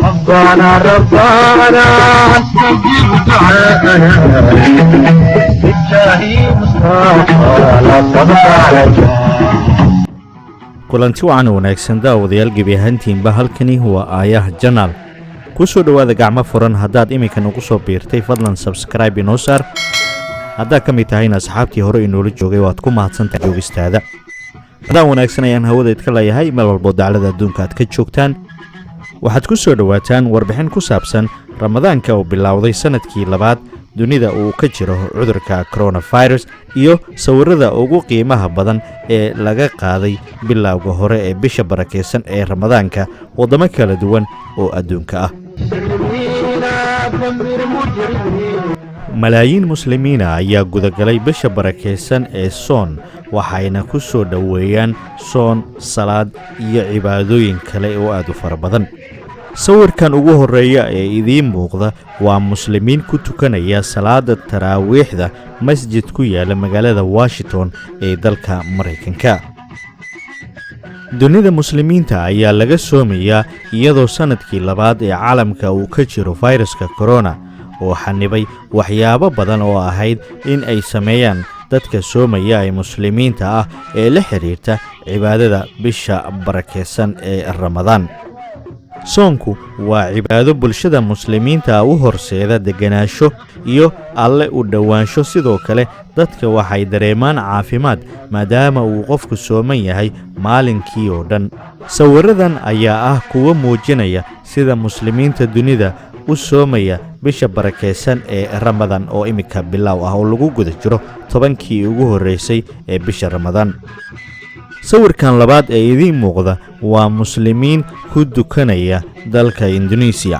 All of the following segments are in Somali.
ربنا ربنا استجب دعاءنا بالشهي مصطفى لا صدق عليك. kulanti wacan wanaagsan daawadayaal gebi ahaantiinba halkani waa aayaha janaal ku soo dhowaada gacmo furan. haddaad iminka nagu soo biirtay fadlan subscribe inoo saar. haddaad ka mid tahayna asxaabtii hore inoola joogay waad ku mahadsantahay joogistaada. haddaan wanaagsan ayaan hawadeed ka leeyahay meel walbo daclada adduunka aad ka joogtaan. waxaad ku soo dhowaataan warbixin ku saabsan ramadaanka oo bilowday sanadkii labaad dunida uu ka jiro cudurka coronavirus iyo sawirada ugu qiimaha badan ee laga qaaday bilowga hore ee bisha barakeysan ee ramadaanka wadamo kala duwan oo adduunka ah. malaayiin muslimiina ayaa gudagalay bisha barakeysan ee soon waxayna ku soo dhoweeyaan soon, salaad iyo cibaadooyin kale oo aad u fara badan. sawirkan ugu horeeya ee idiin muuqda waa muslimiin ku tukanaya salaada taraawiixda masjid ku yaala magaalada Washington ee dalka Mareykanka. dunida muslimiinta ayaa laga soomayaa iyadoo sanadkii labaad ee caalamka uu ka jiro fayraska corona oo xanibay waxyaabo badan oo ahayd in ay sameeyaan dadka soomaya ee muslimiinta ah ee la xiriirta cibaadada bisha barakeysan ee Ramadaan. soonku waa cibaado bulshada muslimiinta u horseeda deganaansho iyo alle u dhowaansho. sidoo kale dadka waxay dareemaan caafimaad maadaama uu qofku sooman yahay maalinkii oo dhan. sawiradan ayaa ah kuwa muujinaya sida muslimiinta dunida u soomaya bisha barakeysan ee Ramadaan oo imika bilow ah oo lagu guda jiro 10kii ugu horeysay ee bisha Ramadaan. sawirkan labaad ee idiin muuqda waa muslimiin ku dukanaya dalka Indonesia.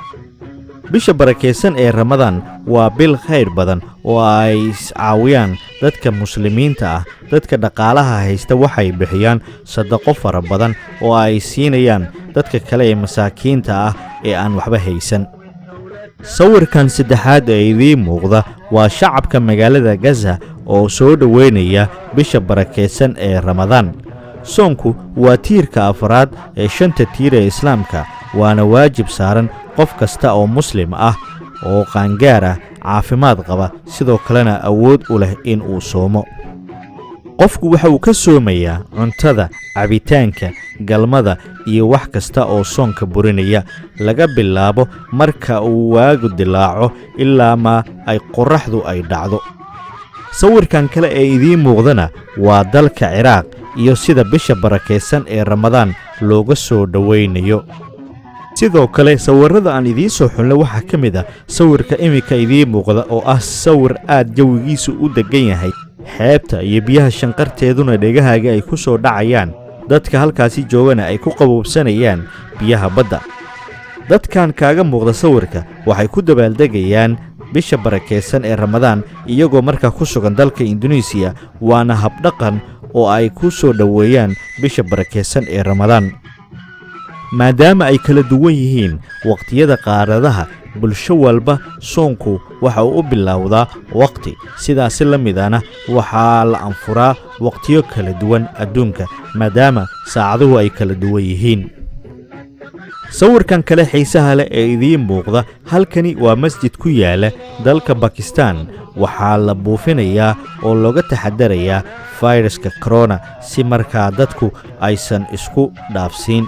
bisha barakeysan ee Ramadaan waa bil khayr badan oo ay caawiyaan dadka muslimiinta ah. dadka dhaqaalaha haysta waxay bixiyaan sadaqo fara badan oo ay siinayaan dadka kale ee masaakiinta ah ee aan waxba haysan. sawirkan saddexaad ee idiin muuqda waa shacabka magaalada Gaza oo soo dhoweynaya bisha barakeysan ee Ramadaan. soonku waa tiirka afraad ee shanta tiir ee Islaamka, waana waajib saaran qof kasta oo muslim ah oo qaangaar ah, caafimaad qaba, sidoo kalena awood u leh in uu soomo. qofku waxa uu ka soomayaa cuntada, cabitaanka, galmada iyo wax kasta oo soonka burinaya laga bilaabo marka uu waagu dilaaco ilaa ma ay qorraxdu ay dhacdo. sawirkan kale ee idiin muuqdana waa dalka Ciraaq iyo sida bisha barakeysan ee Ramadaan looga soo dhoweynayo. sidoo kale sawirada aan idiin soo xulnay waxaa ka mid ah sawirka imika idiin muuqda oo ah sawir aad jawigiisu u degan yahay, xeebta iyo biyaha shanqarteeduna dhegahaaga ay ku soo dhacayaan, dadka halkaasi joogana ay ku qaboobsanayaan biyaha badda. dadkan kaaga muuqda sawirka waxay ku dabaaldegayaan bisha barakeysan ee Ramadaan iyagoo markaa ku sugan dalka Indonesia, waana habdhaqan oo ay ku soo dhoweeyaan bisha barakeysan ee Ramadaan. maadaama ay kala duwan yihiin waqtiyada qaaradaha, bulsho walba soonku waxa uu u bilowdaa waqti, sidaas la midana waxaa la anfuraa waqtiyo kala duwan adduunka maadaama saacaduhu ay kala duwan yihiin. sawirkan kale xiisaha leh ee idiin muuqda halkani waa masjid ku yaala dalka Pakistan. waxaa la buufinayaa oo looga taxadarayaa fayraska corona si markaa dadku aysan isku dhaafsiin.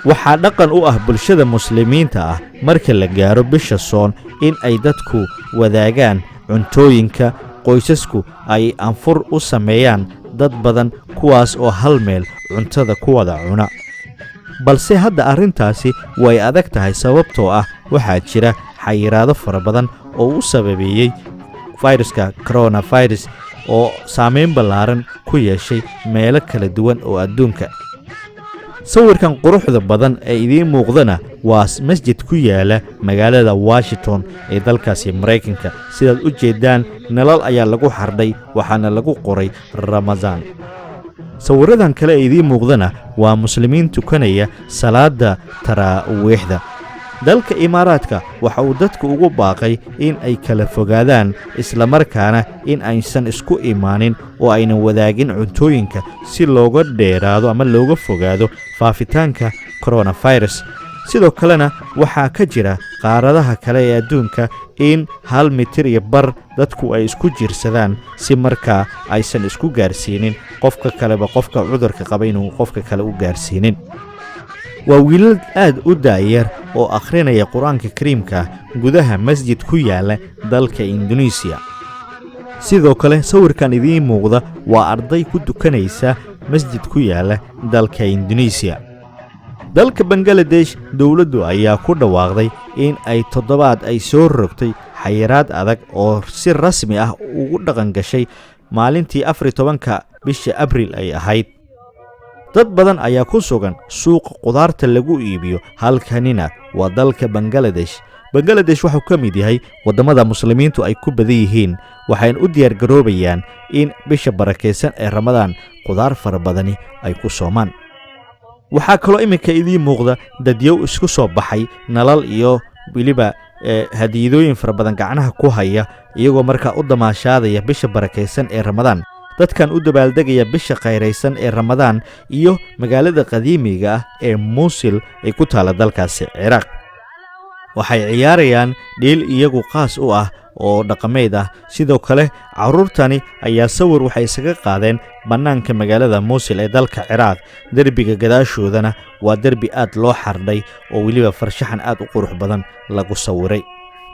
waxaa dhaqan u ah bulshada muslimiinta ah marka la gaaro bisha soon in ay dadku wadaagaan cuntooyinka. qoysasku ay anfur u sameeyaan dad badan kuwaas oo hal meel cuntada ku wada cuna. balse hadda arrintaasi way adag tahay sababtoo ah waxaa jira xayiraado fara badan oo u sababeeyey fayraska coronavirus oo saameyn ballaaran ku yeeshay meelo kala duwan oo adduunka. sawirkan quruxda badan ee idiin muuqdana waa masjid ku yaala magaalada Washington ee dalkaasi Mareykanka. sidaad u jeedaan nalal ayaa lagu xardhay waxaana lagu qoray Ramadaan. sawiradan kale ee idiin muuqdana waa muslimiin tukanaya salaada taraawiixda. dalka imaaraadka waxa uu dadku ugu baaqay in ay kala fogaadaan islamarkaana in aysan isku imaanin oo aynan wadaagin cuntooyinka si looga dheeraado ama looga fogaado faafitaanka coronavirus. sidoo kalena waxaa ka jira qaaradaha kale ee adduunka in 1 mitir iyo bar dadku ay isku jirsadaan si markaa aysan isku gaarsiinin qofka kaleba qofka cudurka qaba inuu qofka kale u gaarsiinin. waa wiilal aad u daayar oo akhrinaya qur-aanka kariimka gudaha masjid ku yaala dalka Indonesia. sidoo kale sawirkan idiin muuqda waa arday ku dukanaysa masjid ku yaala dalka Indonesia. dalka Bangladesh dawladdu ayaa ku dhawaaqday in ay toddobaad ay soo rogtay xayiraad adag oo si rasmi ah ugu dhaqan gashay maalintii 14 bisha Abriil ay ahayd. dad badan ayaa ku sugan suuqa qudaarta lagu iibiyo halkanina waa dalka Bangladesh. Bangladesh wuxuu ka mid yahay wadamada muslimiintu ay ku badan yihiin, waxayna u diyaar garoobayaan in bisha barakeysan ee Ramadaan qudaar fara badani ay ku soomaan. waxaa kaloo iminka idiin muuqda dadyow isku soo baxay nalal iyo weliba hadiyadooyin fara badan gacnaha ku haya iyagoo markaa u damaashaadaya bisha barakeysan ee Ramadaan. dadkan u dabaaldegaya bisha qayraysan ee Ramadaan iyo magaalada qadiimiga ah ee Mosul ay ku taala dalkaasi Ciraaq. waxay ciyaarayaan dheel iyagu qaas u ah oo dhaqameed ah. sidoo kale carruurtani ayaa sawir waxay isaga qaadeen bannaanka magaalada Mosul ee dalka Ciraaq. derbiga gadaashoodana waa derbi aad loo xardhay oo weliba farshaxan aad u qurux badan lagu sawiray.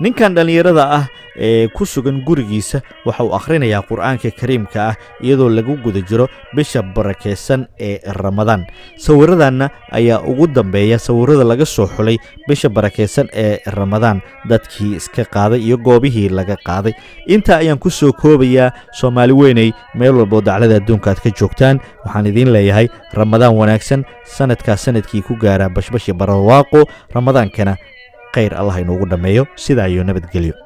ninkan dhalinyarada ah ee ku sugan gurigiisa waxa uu akhrinayaa qur-aanka kariimka ah iyadoo lagu guda jiro bisha barakeysan ee Ramadaan. sawiradanna ayaa ugu dambeeya sawirada laga soo xulay bisha barakeysan ee Ramadaan, dadkii iska qaaday iyo goobihii laga qaaday. inta ayaan ku soo koobayaa Soomaali weynay meel walba daclada adduunka aad ka joogtaan. waxaan idin leeyahay Ramadaan wanaagsan, sanadkii ku gaara bashbash iyo barwaaqo. Ramadaankana khayr Allah inoogu dhameeyo. sidaa iyo nabadgelyo.